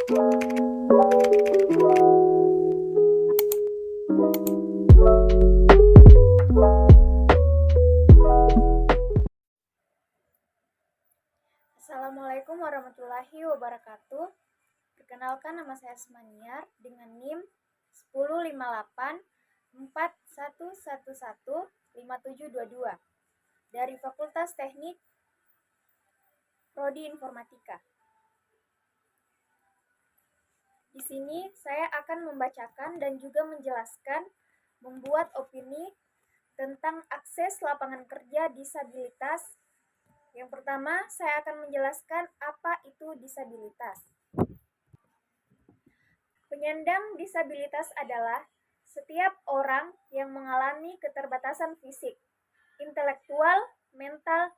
Assalamualaikum warahmatullahi wabarakatuh. Perkenalkan, nama saya Asmaniar dengan NIM 105841115722 dari Fakultas Teknik Prodi Informatika. Di sini saya akan membacakan dan juga menjelaskan membuat opini tentang akses lapangan kerja disabilitas. Yang pertama, saya akan menjelaskan apa itu disabilitas. Penyandang disabilitas adalah setiap orang yang mengalami keterbatasan fisik, intelektual, mental,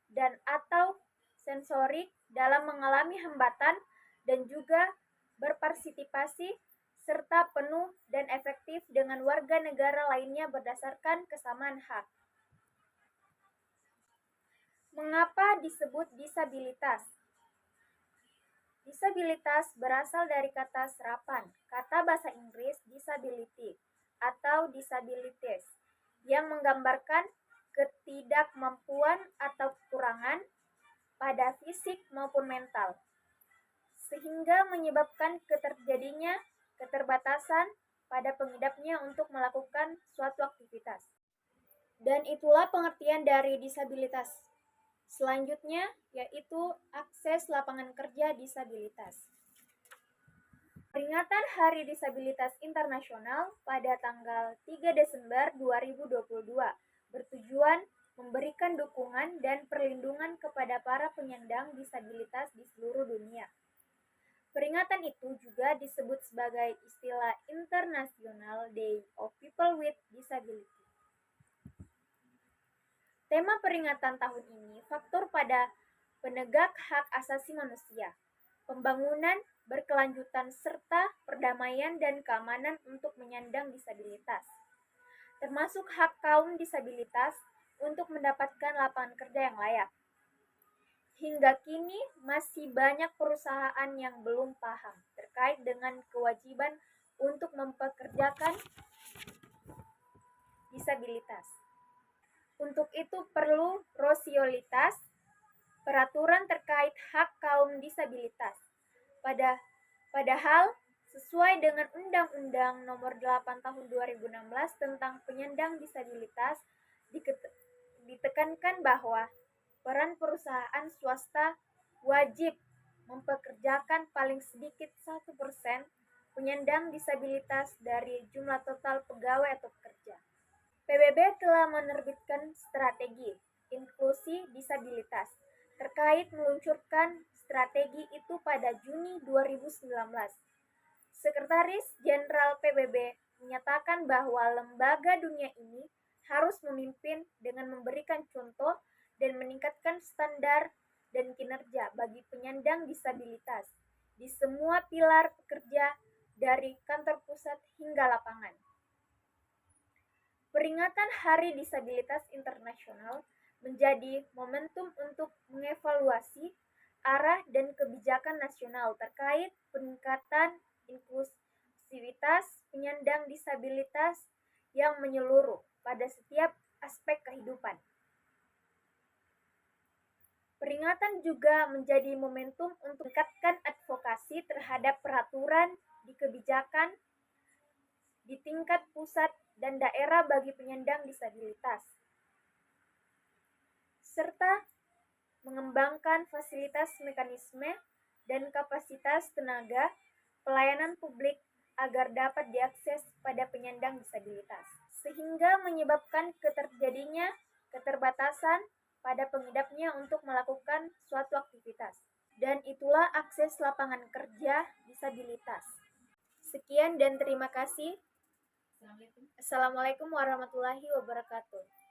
dan atau sensorik dalam mengalami hambatan dan juga berpartisipasi serta penuh dan efektif dengan warga negara lainnya berdasarkan kesamaan hak. Mengapa disebut disabilitas? Disabilitas berasal dari kata serapan, kata bahasa Inggris disability atau disabilities, yang menggambarkan ketidakmampuan atau kekurangan pada fisik maupun mental, sehingga menyebabkan terjadinya keterbatasan pada pengidapnya untuk melakukan suatu aktivitas. Dan itulah pengertian dari disabilitas. Selanjutnya yaitu akses lapangan kerja disabilitas. Peringatan Hari Disabilitas Internasional pada tanggal 3 Desember 2022 bertujuan memberikan dukungan dan perlindungan kepada para penyandang disabilitas di seluruh dunia. Peringatan itu juga disebut sebagai istilah International Day of People with Disability. Tema peringatan tahun ini faktor pada penegak hak asasi manusia, pembangunan berkelanjutan serta perdamaian dan keamanan untuk penyandang disabilitas, termasuk hak kaum disabilitas untuk mendapatkan lapangan kerja yang layak. Hingga kini masih banyak perusahaan yang belum paham terkait dengan kewajiban untuk mempekerjakan disabilitas. Untuk itu perlu rosialitas peraturan terkait hak kaum disabilitas. Padahal sesuai dengan Undang-Undang Nomor 8 Tahun 2016 tentang penyandang disabilitas ditekankan bahwa peran perusahaan swasta wajib mempekerjakan paling sedikit 1% penyandang disabilitas dari jumlah total pegawai atau pekerja. PBB telah menerbitkan strategi inklusi disabilitas terkait meluncurkan strategi itu pada Juni 2019. Sekretaris Jenderal PBB menyatakan bahwa lembaga dunia ini harus memimpin dengan memberikan contoh dan meningkatkan standar dan kinerja bagi penyandang disabilitas di semua pilar pekerja dari kantor pusat hingga lapangan. Peringatan Hari Disabilitas Internasional menjadi momentum untuk mengevaluasi arah dan kebijakan nasional terkait peningkatan inklusivitas penyandang disabilitas yang menyeluruh pada setiap aspek kehidupan. Peringatan juga menjadi momentum untuk meningkatkan advokasi terhadap peraturan di kebijakan di tingkat pusat dan daerah bagi penyandang disabilitas, serta mengembangkan fasilitas, mekanisme, dan kapasitas tenaga pelayanan publik agar dapat diakses pada penyandang disabilitas, sehingga menyebabkan terjadinya keterbatasan pada pengidapnya untuk melakukan suatu aktivitas. Dan itulah akses lapangan kerja disabilitas. Sekian dan terima kasih. Assalamualaikum warahmatullahi wabarakatuh.